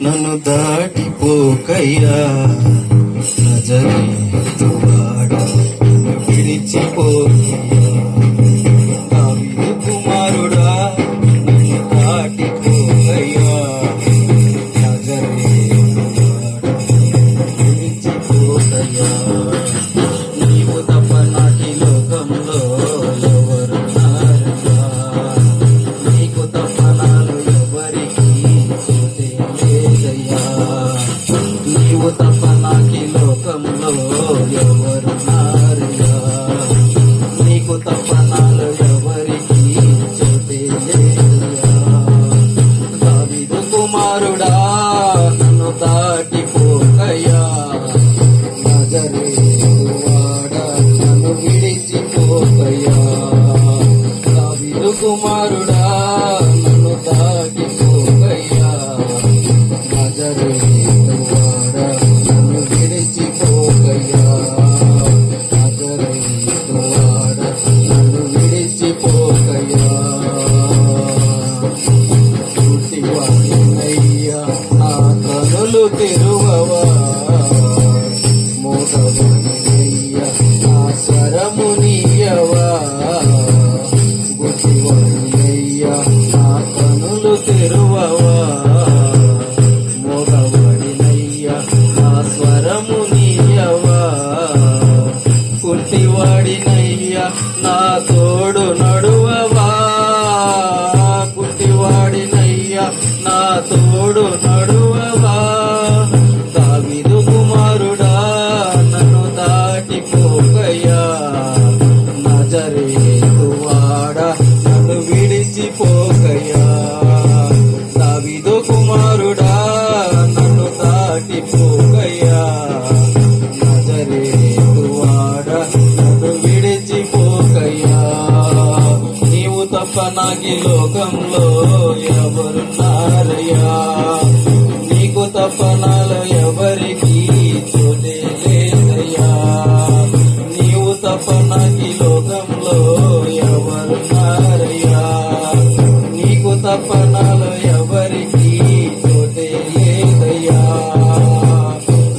నన్ను దాటిపోకయ్యా నజరేతు వాడా నన్ను విడిచిపోకయ్యా దావీదు కుమారుడా నన్ను దాటిపోకయ్యా నజరేతు వాడా నన్ను విడిచిపోకయ్యా నీవు తప్ప నాటి లోకంలో ఎవరున్నారయ్యా నీకు తప్ప నాలో ఎవరికి చోటే లేదయ్యా నీవు తప్ప నాకి లోకంలో ఎవరున్నారయ్యా నీకు తప్ప నాలో ఎవరికి చోటే లేదయ్యా దావీదు కుమారుడా నన్ను దాటిపోకయ్యా నజరేతు వాడా నన్ను విడిచిపోకయ్యా దావీదు కుమారుడా నన్ను దాటిపోకయ్యా నజరేతు వాడా నన్ను విడిచిపోకయ్యా నజరేతు వాడా నన్ను విడిచిపోకయ్యా గుడ్డివాడినయ్యా నా కనులు తెరువవా మూగవాడినయ్యా నా స్వరము నీయవా గుడ్డివాడినయ్యా నా కనులు తెరువవా మూగవాడినయ్యా నా స్వరము నీయవా కుంటివాడినయ్యా నా తోడు నడువవా కుంటివాడినయ్యా నా తోడు నడువవా దావీదు కుమారుడా నన్ను దాటిపోకయ్యా నజరేతు వాడా నన్ను విడిచిపోకయ్యా దావీదు కుమారుడా నన్ను దాటిపోకయ్యా నజరేతు వాడా నన్ను విడిచిపోకయ్యా నీవు తప్ప నాకి లోకంలో ఎవరున్నారయ్యా నీకు తప్ప నాలో ఎవరికి చోటే లేదయ్యా నీవు తప్ప నాకి లోకంలో ఎవరున్నారయ్యా నీకు తప్ప నాలో ఎవరికి చోటే లేదయ్యా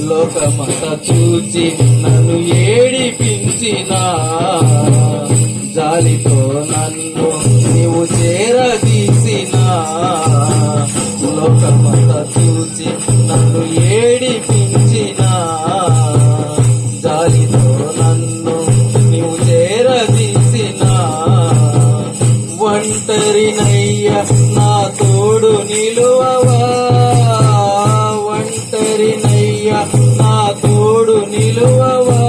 లోకమంతా చూచి నన్ను ఏడిపించినా జాలితో నన్ను నీవు చేరదీసినా లోకమంతా చూచి నన్ను ఏడిపించినా జాలితో నన్ను నీవు చేరదీసినా ఒంటరినయ్యా నా తోడు నిలువవా ఒంటరినయ్యా నా తోడు నిలువవా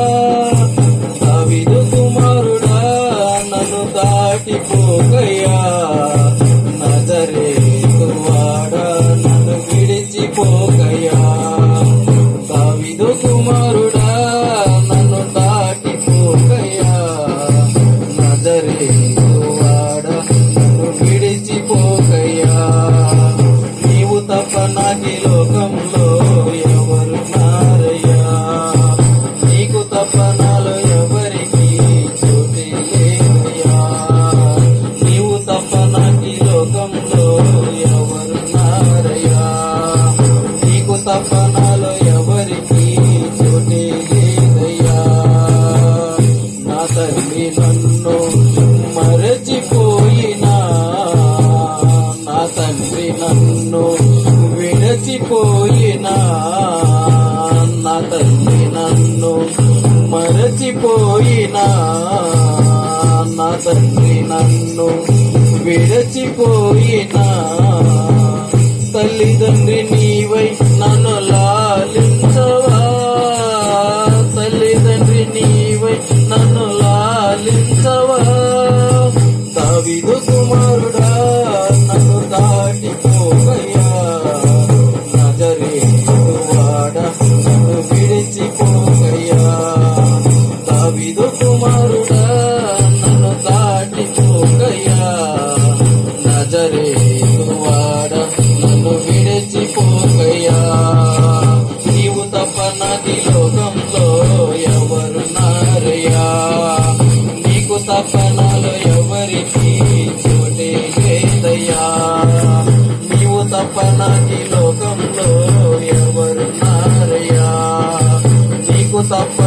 దావీదు కుమారుడా నన్ను దాటిపోకయ్యా నజరేతు వాడా నన్ను విడిచిపోకయ్యా దావీదు కుమారుడా నన్ను దాటిపోకయ్యా నజరేతు వాడా నన్ను విడిచిపోకయ్యా నీవు తప్ప నాకి లోకంలో ఎవరున్నారయ్యా నీకు తప్ప నాలో ఎవరికి చోటే లేదయ్యా నీవు తప్ప నాకి లోకంలో ఎవరున్నారయ్యా నీకు తప్ప నాలో ఎవరికి చోటే లేదయ్యా నా తల్లి నన్ను మరచిపోయినా నా తండ్రి నన్ను విడచిపోయినా నా తల్లి నన్ను మరచిపోయినా నా తండ్రి నన్ను విడచిపోయినా తల్లిదండ్రి నీవై నన్ను లాలించవా తల్లిదండ్రి నీవై నన్ను లాలించవా దావీదు కుమారుడా నన్ను దాటిపోకయ్యా నజరేతు వాడా నన్ను విడిచిపోకయ్యా దావీదు కుమారుడా నన్ను దాటిపోకయ్యా నజరేతు వాడా నన్ను విడిచిపోకయ్యా నీవు తప్ప